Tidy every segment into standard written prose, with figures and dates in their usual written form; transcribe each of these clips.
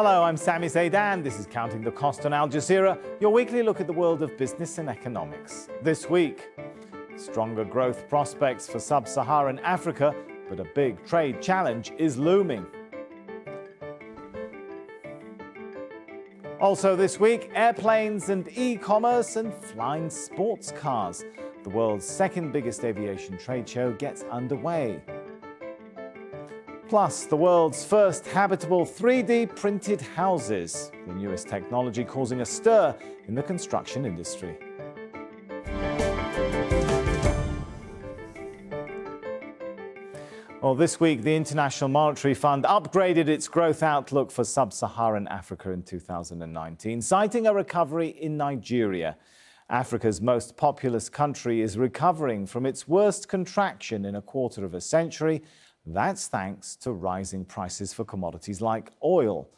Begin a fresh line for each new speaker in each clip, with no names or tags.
Hello, I'm Sami Zaidan. This is Counting the Cost on Al Jazeera, your weekly look at the world of business and economics. This week, stronger growth prospects for sub-Saharan Africa, but a big trade challenge is looming. Also this week, airplanes and e-commerce and flying sports cars. The world's second biggest aviation trade show gets underway. Plus, the world's first habitable 3D printed houses, the newest technology causing a stir in the construction industry. Well, this week, the International Monetary Fund upgraded its growth outlook for sub-Saharan Africa in 2019, citing a recovery in Nigeria. Africa's most populous country is recovering from its worst contraction in a quarter of a century. That's thanks to rising prices for commodities like oil.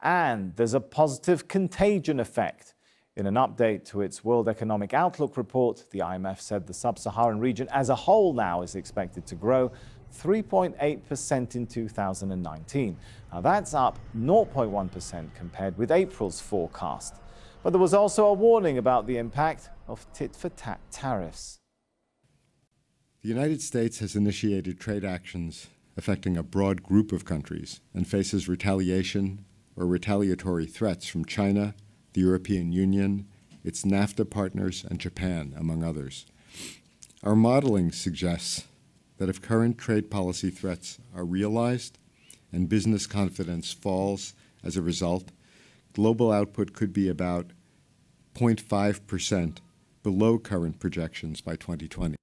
And there's a positive contagion effect. In an update to its World Economic Outlook report, the IMF said the sub-Saharan region as a whole now is expected to grow 3.8% in 2019. Now that's up 0.1% compared with April's forecast. But there was also a warning about the impact of tit-for-tat tariffs.
The United States has initiated trade actions affecting a broad group of countries and faces retaliation or retaliatory threats from China, the European Union, its NAFTA partners, and Japan, among others. Our modeling suggests that if current trade policy threats are realized and business confidence falls as a result, global output could be about 0.5% below current projections by 2020.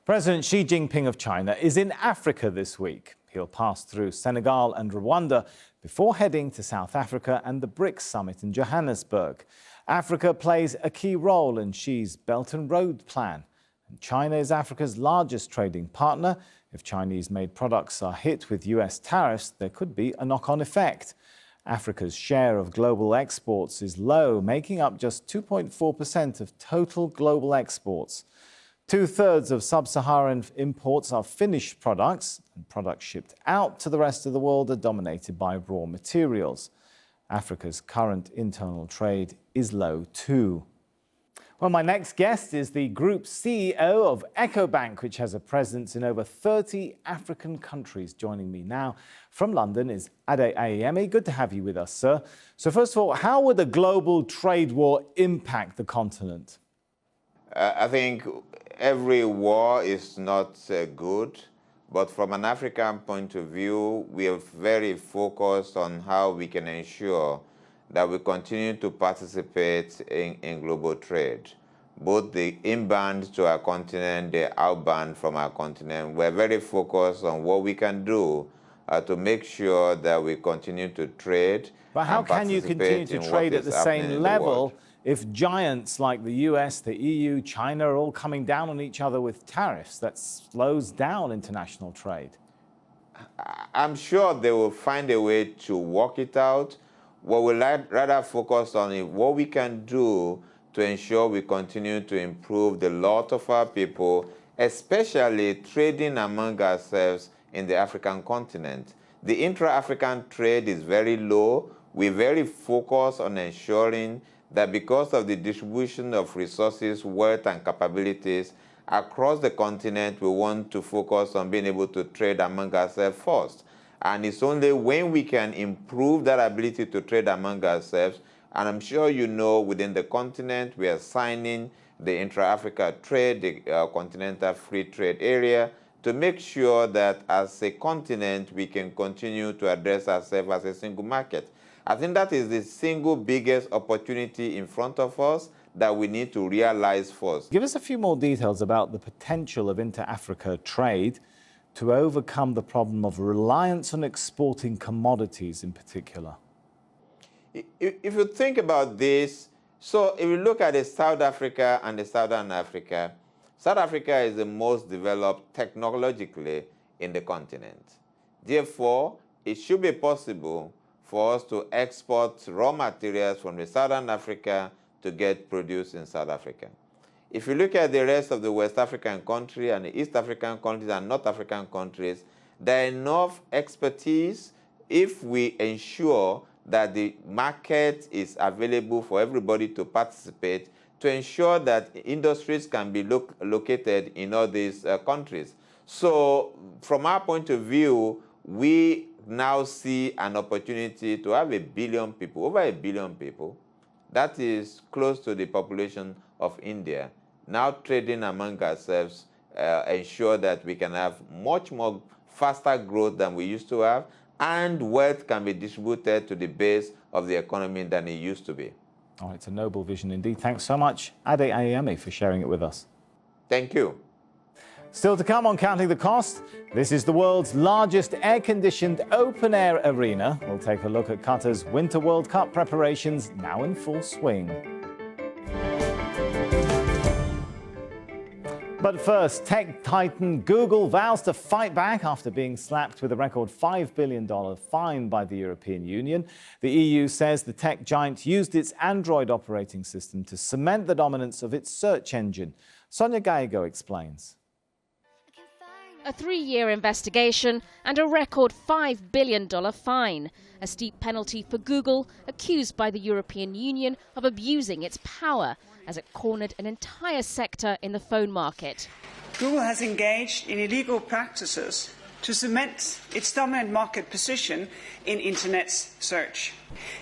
President Xi Jinping of China is in Africa this week. He'll pass through Senegal and Rwanda before heading to South Africa and the BRICS summit in Johannesburg. Africa plays a key role in Xi's Belt and Road plan. And China is Africa's largest trading partner. If Chinese-made products are hit with US tariffs, there could be a knock-on effect. Africa's share of global exports is low, making up just 2.4% of total global exports. Two-thirds of sub-Saharan imports are finished products, and products shipped out to the rest of the world are dominated by raw materials. Africa's current internal trade is low too. Well, my next guest is the group CEO of Ecobank, which has a presence in over 30 African countries. Joining me now from London is Ade Ayemi. Good to have you with us, sir. So first of all, how would a global trade war impact the continent?
I think every war is not good, but from an African point of view, we are very focused on how we can ensure that we continue to participate in global trade. Both the inbound to our continent, the outbound from our continent, we're very focused on what we can do to make sure that we continue to trade.
But how can you continue to trade at the same level if giants like the US, the EU, China are all coming down on each other with tariffs? That slows down international trade.
I'm sure they will find a way to work it out. What we'll rather focus on is what we can do to ensure we continue to improve the lot of our people, especially trading among ourselves in the African continent. The intra-African trade is very low. We're very focused on ensuring that because of the distribution of resources, wealth, and capabilities across the continent, we want to focus on being able to trade among ourselves first. And it's only when we can improve that ability to trade among ourselves, and I'm sure you know within the continent, we are signing the intra-Africa trade, the Continental Free Trade Area, to make sure that as a continent, we can continue to address ourselves as a single market. I think that is the single biggest opportunity in front of us that we need to realize first.
Give us a few more details about the potential of inter-Africa trade to overcome the problem of reliance on exporting commodities in particular.
If you think about this, so if you look at the South Africa and the Southern Africa, South Africa is the most developed technologically in the continent. Therefore, it should be possible for us to export raw materials from the Southern Africa to get produced in South Africa. If you look at the rest of the West African countries and the East African countries and North African countries, there are enough expertise if we ensure that the market is available for everybody to participate to ensure that industries can be located in all these countries. So from our point of view, we now see an opportunity to have 1 billion people, over 1 billion people, that is close to the population of India, now trading among ourselves, ensure that we can have much more faster growth than we used to have, and wealth can be distributed to the base of the economy than it used to be.
Oh, it's a noble vision indeed. Thanks so much, Ade Ayemi, for sharing it with us.
Thank you.
Still to come on Counting the Cost, this is the world's largest air-conditioned open-air arena. We'll take a look at Qatar's Winter World Cup preparations now in full swing. But first, tech titan Google vows to fight back after being slapped with a record $5 billion fine by the European Union. The EU says the tech giant used its Android operating system to cement the dominance of its search engine. Sonia Gallego explains.
A 3-year investigation and a record $5 billion fine. A steep penalty for Google, accused by the European Union of abusing its power as it cornered an entire sector in the phone market.
Google has engaged in illegal practices to cement its dominant market position in Internet search.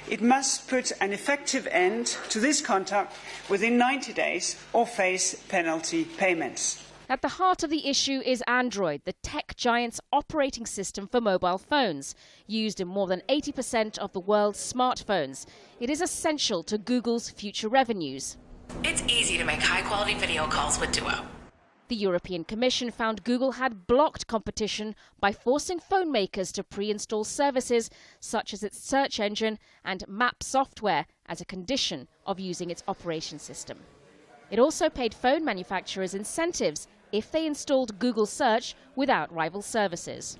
It must put an effective end to this conduct within 90 days or face penalty payments.
At the heart of the issue is Android, the tech giant's operating system for mobile phones, used in more than 80% of the world's smartphones. It is essential to Google's future revenues.
It's easy to make high-quality video calls with Duo.
The European Commission found Google had blocked competition by forcing phone makers to pre-install services such as its search engine and map software as a condition of using its operation system. It also paid phone manufacturers incentives if they installed Google Search without rival services.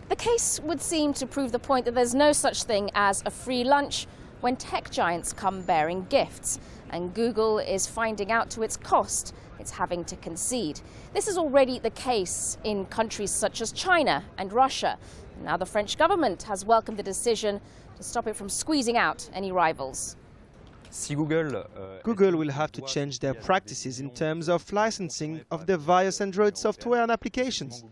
The case would seem to prove the point that there's no such thing as a free lunch when tech giants come bearing gifts, and Google is finding out to its cost it's having to concede. This is already the case in countries such as China and Russia. Now the French government has welcomed the decision to stop it from squeezing out any rivals.
Google will have to change their practices in terms of licensing of their various Android software and applications.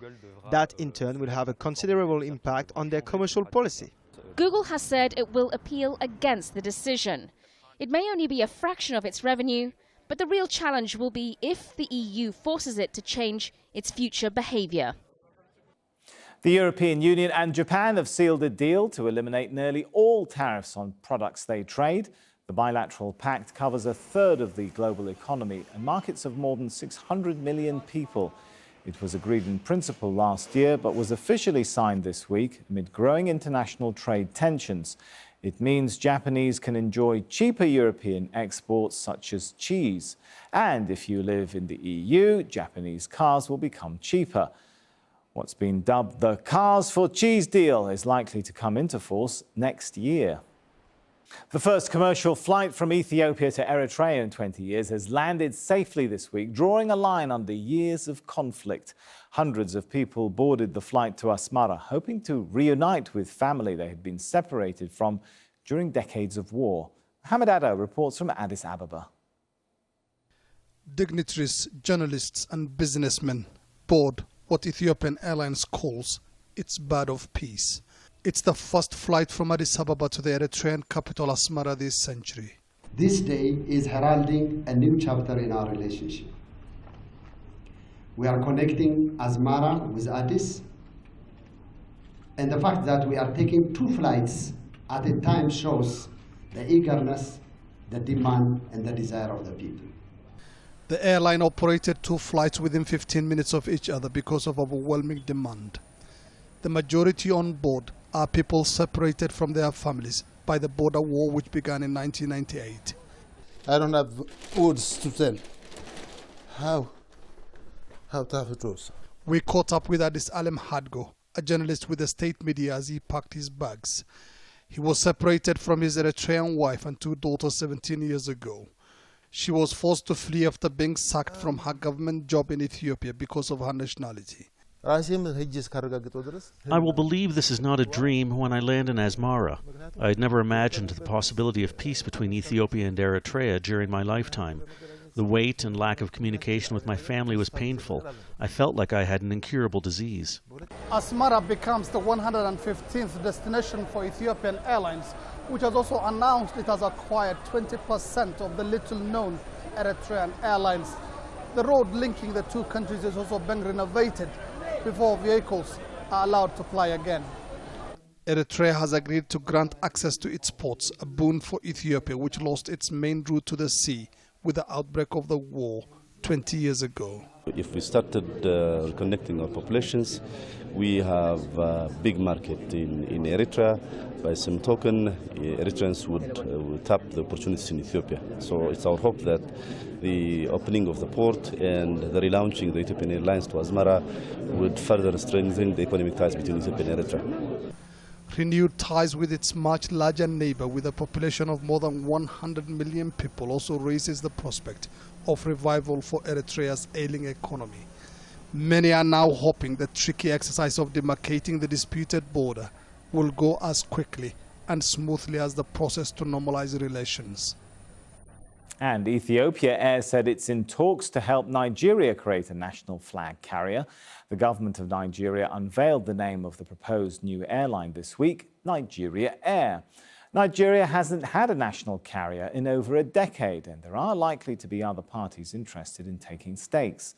That in turn will have a considerable impact on their commercial policy.
Google has said it will appeal against the decision. It may only be a fraction of its revenue, but the real challenge will be if the EU forces it to change its future behavior.
The European Union and Japan have sealed a deal to eliminate nearly all tariffs on products they trade. The bilateral pact covers a third of the global economy and markets of more than 600 million people. It was agreed in principle last year, but was officially signed this week amid growing international trade tensions. It means Japanese can enjoy cheaper European exports such as cheese. And if you live in the EU, Japanese cars will become cheaper. What's been dubbed the Cars for Cheese deal is likely to come into force next year. The first commercial flight from Ethiopia to Eritrea in 20 years has landed safely this week, drawing a line under years of conflict. Hundreds of people boarded the flight to Asmara, hoping to reunite with family they had been separated from during decades of war. Mohamed Addo reports from Addis Ababa.
Dignitaries, journalists and businessmen board what Ethiopian Airlines calls its bird of peace. It's the first flight from Addis Ababa to the Eritrean capital Asmara this century.
This day is heralding a new chapter in our relationship. We are connecting Asmara with Addis, and the fact that we are taking 2 flights at a time shows the eagerness, the demand, and the desire of the people.
The airline operated 2 flights within 15 minutes of each other because of overwhelming demand. The majority on board are people separated from their families by the border war which began in 1998.
I don't have words to tell how tough it was.
We caught up with Addis Alem Hadgo, a journalist with the state media, as he packed his bags. He was separated from his Eritrean wife and 2 daughters 17 years ago. She was forced to flee after being sacked from her government job in Ethiopia because of her nationality.
I
will believe this is not a dream when I land in Asmara. I had never imagined the possibility of peace between Ethiopia and Eritrea during my lifetime. The weight and lack of communication with my family was painful. I felt like I had an incurable disease.
Asmara becomes the 115th destination for Ethiopian Airlines, which has also announced it has acquired 20% of the little-known Eritrean Airlines. The road linking the two countries is also being renovated before vehicles are allowed to fly again. Eritrea has agreed to grant access to its ports, a boon for Ethiopia, which lost its main route to the sea with the outbreak of the war 20 years ago.
If we started connecting our populations, we have a big market in Eritrea. By some token, Eritreans would tap the opportunities in Ethiopia. So it's our hope that the opening of the port and the relaunching of the Ethiopian Airlines to Asmara would further strengthen the economic ties between Ethiopia and Eritrea.
Renewed ties with its much larger neighbor with a population of more than 100 million people also raises the prospect of revival for Eritrea's ailing economy. Many are now hoping the tricky exercise of demarcating the disputed border will go as quickly and smoothly as the process to normalize relations.
And Ethiopia Air said it's in talks to help Nigeria create a national flag carrier. The government of Nigeria unveiled the name of the proposed new airline this week, Nigeria Air. Nigeria hasn't had a national carrier in over a decade, and there are likely to be other parties interested in taking stakes.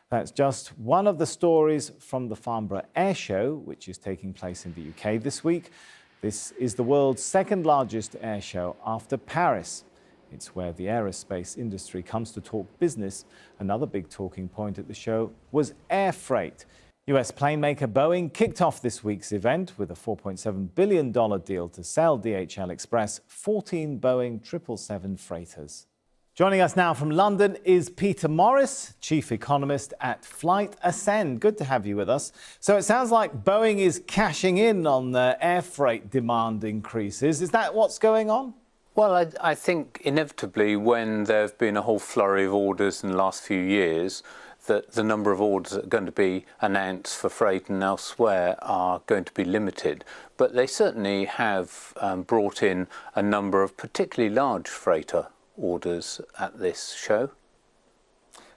That's just one of the stories from the Farnborough Air Show, which is taking place in the UK this week. This is the world's second largest air show after Paris. It's where the aerospace industry comes to talk business. Another big talking point at the show was air freight. US plane maker Boeing kicked off this week's event with a $4.7 billion deal to sell DHL Express 14 Boeing 777 freighters. Joining us now from London is Peter Morris, Chief Economist at Flight Ascend. Good to have you with us. So it sounds like Boeing is cashing in on the air freight demand increases. Is that what's going on?
Well, I think inevitably when there have been a whole flurry of orders in the last few years, that the number of orders that are going to be announced for freight and elsewhere are going to be limited. But they certainly have brought in a number of particularly large freighter orders at this show.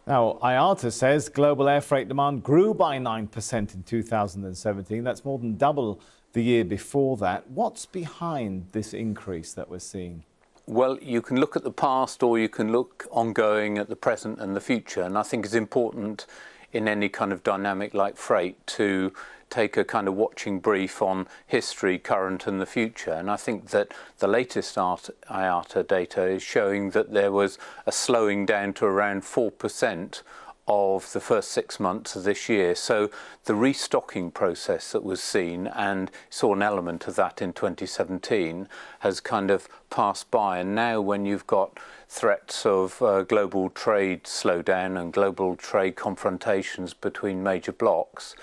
Now, IATA says global air freight demand grew by 9% in 2017. That's more than double the year before that. What's behind this increase that we're seeing?
Well, you can look at the past or you can look ongoing at the present and the future. And I think it's important in any kind of dynamic like freight to take a kind of watching brief on history, current and the future. And I think that the latest IATA data is showing that there was a slowing down to around 4% of the first 6 months of this year. So the restocking process that was seen, and saw an element of that in 2017, has kind of passed by. And now when you've got threats of global trade slowdown and global trade confrontations between major blocs,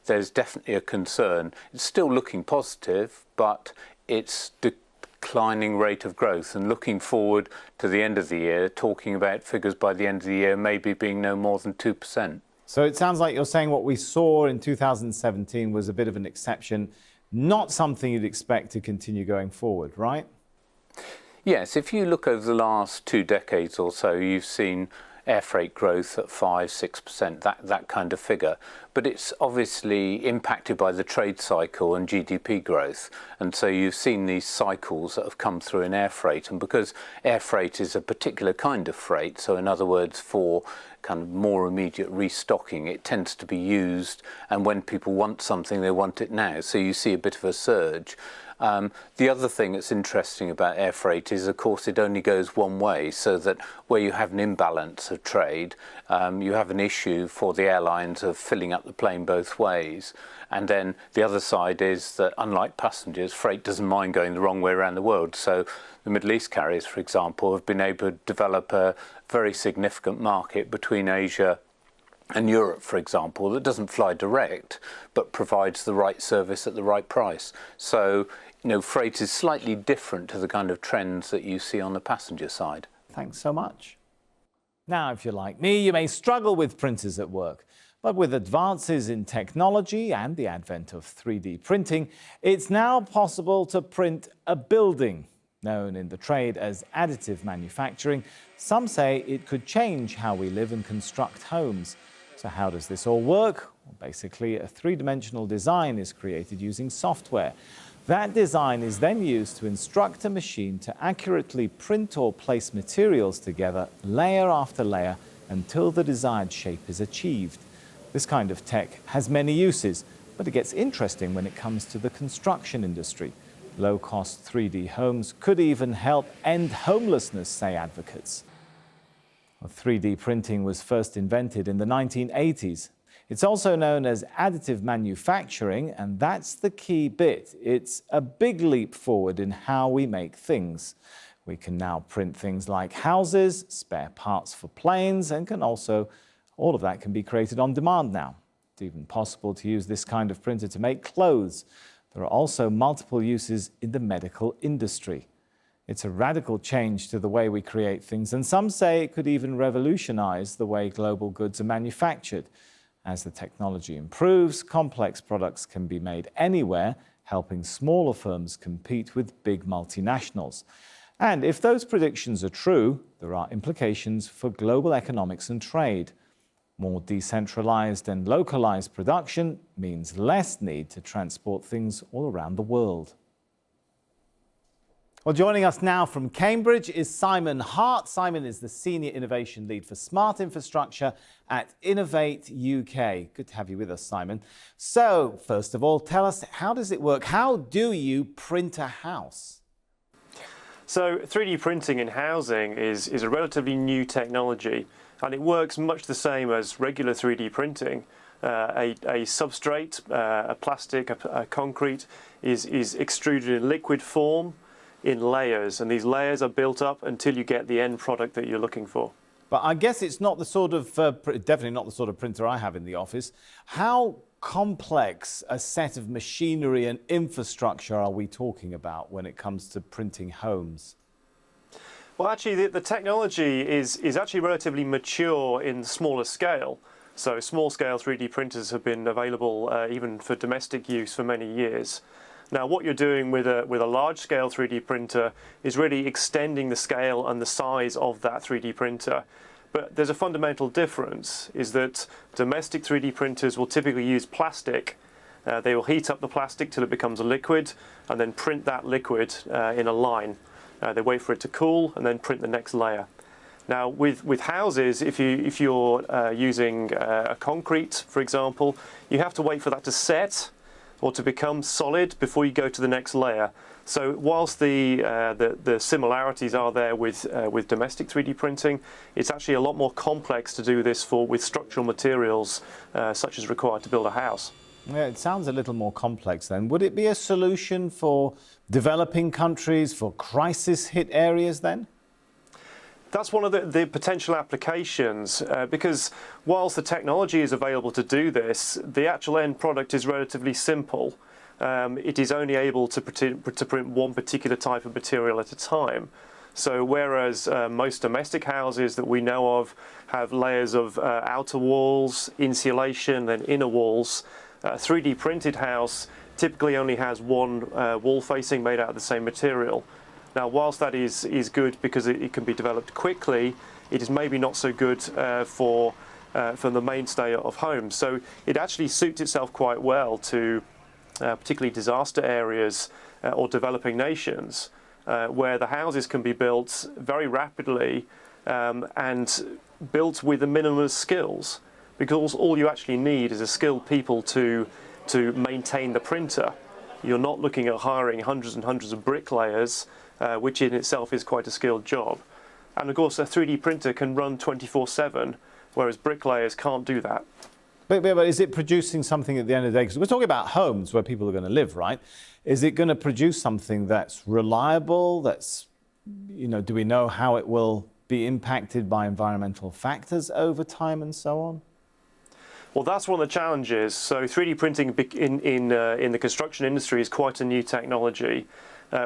there's definitely a concern. It's still looking positive, but it's declining rate of growth, and looking forward to the end of the year, talking about figures by the end of the year maybe being no more than 2%.
So it sounds like you're saying what we saw in 2017 was a bit of an exception, not something you'd expect to continue going forward, right?
Yes, if you look over the last 2 decades or so, you've seen air freight growth at 5–6%, that kind of figure. But it's obviously impacted by the trade cycle and GDP growth. And so you've seen these cycles that have come through in air freight. And because air freight is a particular kind of freight, so in other words, for kind of more immediate restocking, it tends to be used. And when people want something, they want it now. So you see a bit of a surge. The other thing that's interesting about air freight is, of course, it only goes one way, so that where you have an imbalance of trade, you have an issue for the airlines of filling up the plane both ways. And then the other side is that, unlike passengers, freight doesn't mind going the wrong way around the world. So the Middle East carriers, for example, have been able to develop a very significant market between Asia and Europe, for example, that doesn't fly direct, but provides the right service at the right price. So, you know, freight is slightly different to the kind of trends that you see on the passenger side.
Thanks so much. Now, if you're like me, you may struggle with printers at work. But with advances in technology and the advent of 3D printing, it's now possible to print a building. Known in the trade as additive manufacturing, some say it could change how we live and construct homes. So how does this all work? Well, basically, a three-dimensional design is created using software. That design is then used to instruct a machine to accurately print or place materials together, layer after layer, until the desired shape is achieved. This kind of tech has many uses, but it gets interesting when it comes to the construction industry. Low-cost 3D homes could even help end homelessness, say advocates. Well, 3D printing was first invented in the 1980s. It's also known as additive manufacturing, and that's the key bit. It's a big leap forward in how we make things. We can now print things like houses, spare parts for planes, and all of that can be created on demand now. It's even possible to use this kind of printer to make clothes. There are also multiple uses in the medical industry. It's a radical change to the way we create things, and some say it could even revolutionize the way global goods are manufactured. As the technology improves, complex products can be made anywhere, helping smaller firms compete with big multinationals. And if those predictions are true, there are implications for global economics and trade. More decentralized and localized production means less need to transport things all around the world. Well, joining us now from Cambridge is Simon Hart. Simon is the Senior Innovation Lead for Smart Infrastructure at Innovate UK. Good to have you with us, Simon. So, first of all, tell us, how does it work? How do you print a house?
So, 3D printing in housing is a relatively new technology, and it works much the same as regular 3D printing. A substrate, a plastic, a concrete is extruded in liquid form in layers, and these layers are built up until you get the end product that you're looking for.
But I guess it's not the sort of, definitely not the sort of printer I have in the office. How complex a set of machinery and infrastructure are we talking about when it comes to printing homes?
Well, actually, the technology is actually relatively mature in smaller scale. So small-scale 3D printers have been available even for domestic use for many years. Now, what you're doing with a large-scale 3D printer is really extending the scale and the size of that 3D printer. But there's a fundamental difference, is that domestic 3D printers will typically use plastic. They will heat up the plastic till it becomes a liquid and then print that liquid in a line. They wait for it to cool and then print the next layer. Now, with houses, if you're using a concrete, for example, you have to wait for that to set or to become solid before you go to the next layer. So whilst the similarities are there with domestic 3D printing, it's actually a lot more complex to do this with structural materials such as required to build a house.
Yeah, it sounds a little more complex then. Would it be a solution for developing countries, for crisis-hit areas then?
That's one of the potential applications, because whilst the technology is available to do this, the actual end product is relatively simple. It is only able to print one particular type of material at a time. So whereas most domestic houses that we know of have layers of outer walls, insulation, and inner walls, a 3D printed house typically only has one wall facing made out of the same material. Now, whilst that is good because it can be developed quickly, it is maybe not so good for the mainstay of homes. So it actually suits itself quite well to particularly disaster areas or developing nations, where the houses can be built very rapidly and built with a minimum of skills, because all you actually need is a skilled people to maintain the printer. You're not looking at hiring hundreds and hundreds of bricklayers, which in itself is quite a skilled job. And of course, a 3D printer can run 24/7, whereas bricklayers can't do that.
But is it producing something at the end of the day? Because we're talking about homes where people are going to live, right? Is it going to produce something that's reliable, that's, do we know how it will be impacted by environmental factors over time and so on?
Well, that's one of the challenges. So 3D printing in the construction industry is quite a new technology.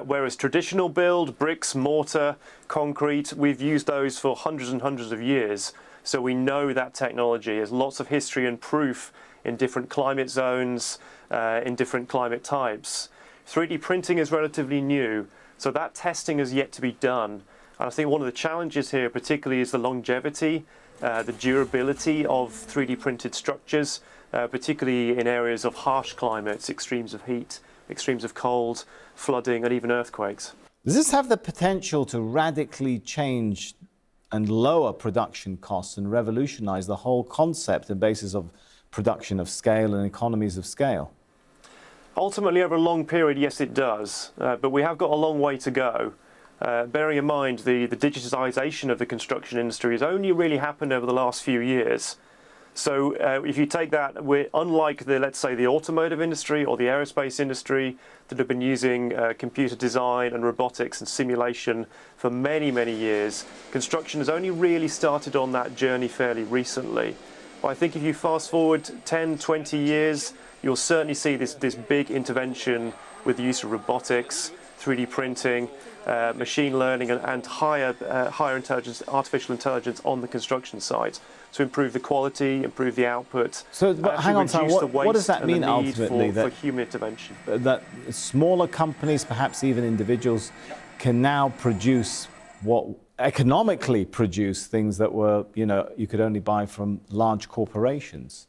Whereas traditional build, bricks, mortar, concrete, we've used those for hundreds and hundreds of years. So we know that technology. There's lots of history and proof in different climate zones, in different climate types. 3D printing is relatively new, so that testing has yet to be done. And I think one of the challenges here particularly is the longevity, the durability of 3D printed structures, particularly in areas of harsh climates, extremes of heat, extremes of cold, flooding and even earthquakes.
Does this have the potential to radically change and lower production costs and revolutionize the whole concept and basis of production of scale and economies of scale?
Ultimately, over a long period, yes, it does. But we have got a long way to go. Bearing in mind the digitisation of the construction industry has only really happened over the last few years. So if you take that, we're unlike let's say the automotive industry or the aerospace industry that have been using computer design and robotics and simulation for many, many years. Construction has only really started on that journey fairly recently. But I think if you fast forward 10, 20 years, you'll certainly see this big intervention with the use of robotics, 3D printing, machine learning and higher intelligence, artificial intelligence on the construction site to improve the quality, improve the output.
So, but hang on, Sam, what does that mean ultimately?
For human intervention.
That smaller companies, perhaps even individuals, can now produce economically produce things that were, you could only buy from large corporations.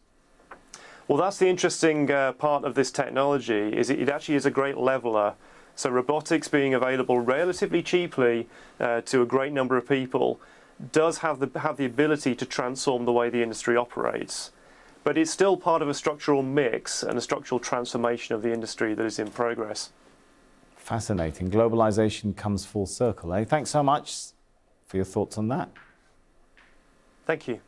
Well, that's the interesting part of this technology, is it actually is a great leveler. So robotics being available relatively cheaply to a great number of people does have the ability to transform the way the industry operates. But it's still part of a structural mix and a structural transformation of the industry that is in progress.
Fascinating. Globalization comes full circle, eh? Thanks so much for your thoughts on that.
Thank you.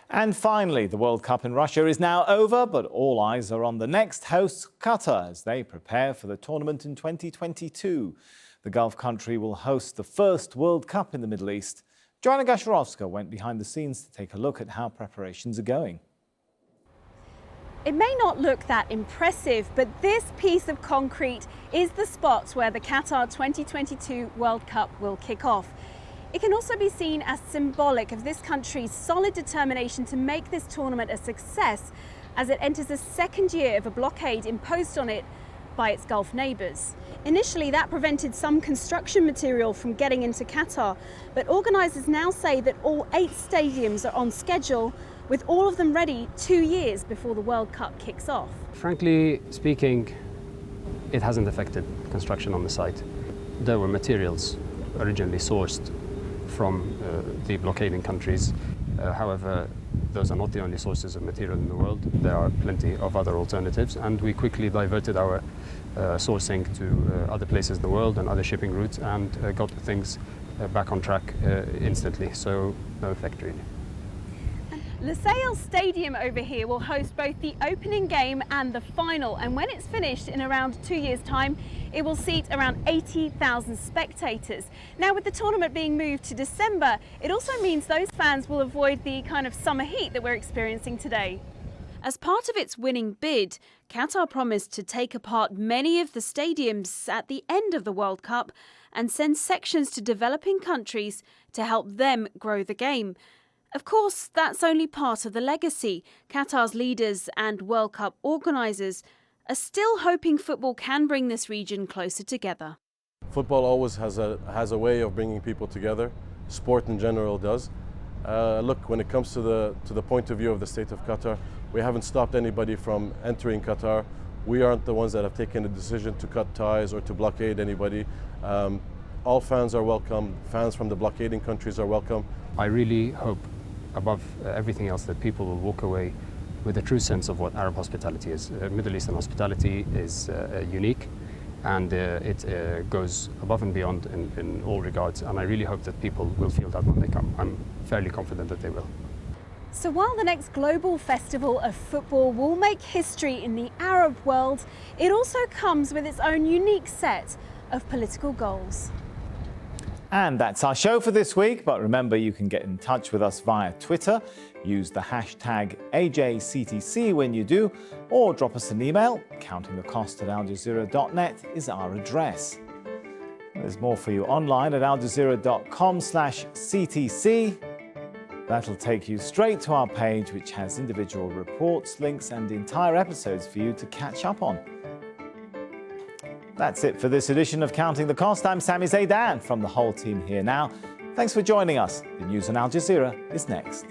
And finally, the World Cup in Russia is now over, but all eyes are on the next host, Qatar, as they prepare for the tournament in 2022. The Gulf country will host the first World Cup in the Middle East. Joanna Gasharovska went behind the scenes to take a look at how preparations are going.
It may not look that impressive, but this piece of concrete is the spot where the Qatar 2022 World Cup will kick off. It can also be seen as symbolic of this country's solid determination to make this tournament a success as it enters the second year of a blockade imposed on it by its Gulf neighbours. Initially, that prevented some construction material from getting into Qatar, but organisers now say that all 8 stadiums are on schedule, with all of them ready 2 years before the World Cup kicks off.
Frankly speaking, it hasn't affected construction on the site. There were materials originally sourced from the blockading countries. However, those are not the only sources of material in the world. There are plenty of other alternatives, and we quickly diverted our sourcing to other places in the world and other shipping routes and got things back on track instantly, so no effect really.
Lusail Stadium over here will host both the opening game and the final, and when it's finished in around 2 years' time, it will seat around 80,000 spectators. Now, with the tournament being moved to December, it also means those fans will avoid the kind of summer heat that we're experiencing today. As part of its winning bid, Qatar promised to take apart many of the stadiums at the end of the World Cup and send sections to developing countries to help them grow the game. Of course, that's only part of the legacy. Qatar's leaders and World Cup organisers are still hoping football can bring this region closer together.
Football always has a way of bringing people together. Sport in general does. Look, when it comes to the point of view of the state of Qatar, we haven't stopped anybody from entering Qatar. We aren't the ones that have taken the decision to cut ties or to blockade anybody. All fans are welcome. Fans from the blockading countries are welcome.
I really hope, above everything else, that people will walk away with a true sense of what Arab hospitality is. Middle Eastern hospitality is unique, and it goes above and beyond in all regards, and I really hope that people will feel that when they come. I'm fairly confident that they will.
So while the next global festival of football will make history in the Arab world, it also comes with its own unique set of political goals.
And that's our show for this week, but remember you can get in touch with us via Twitter. Use the hashtag AJCTC when you do, or drop us an email. countingthecost@aljazeera.net is our address. There's more for you online at aljazeera.com/CTC. That'll take you straight to our page, which has individual reports, links and entire episodes for you to catch up on. That's it for this edition of Counting the Cost. I'm Sami Zaidan from the whole team here now. Thanks for joining us. The news on Al Jazeera is next.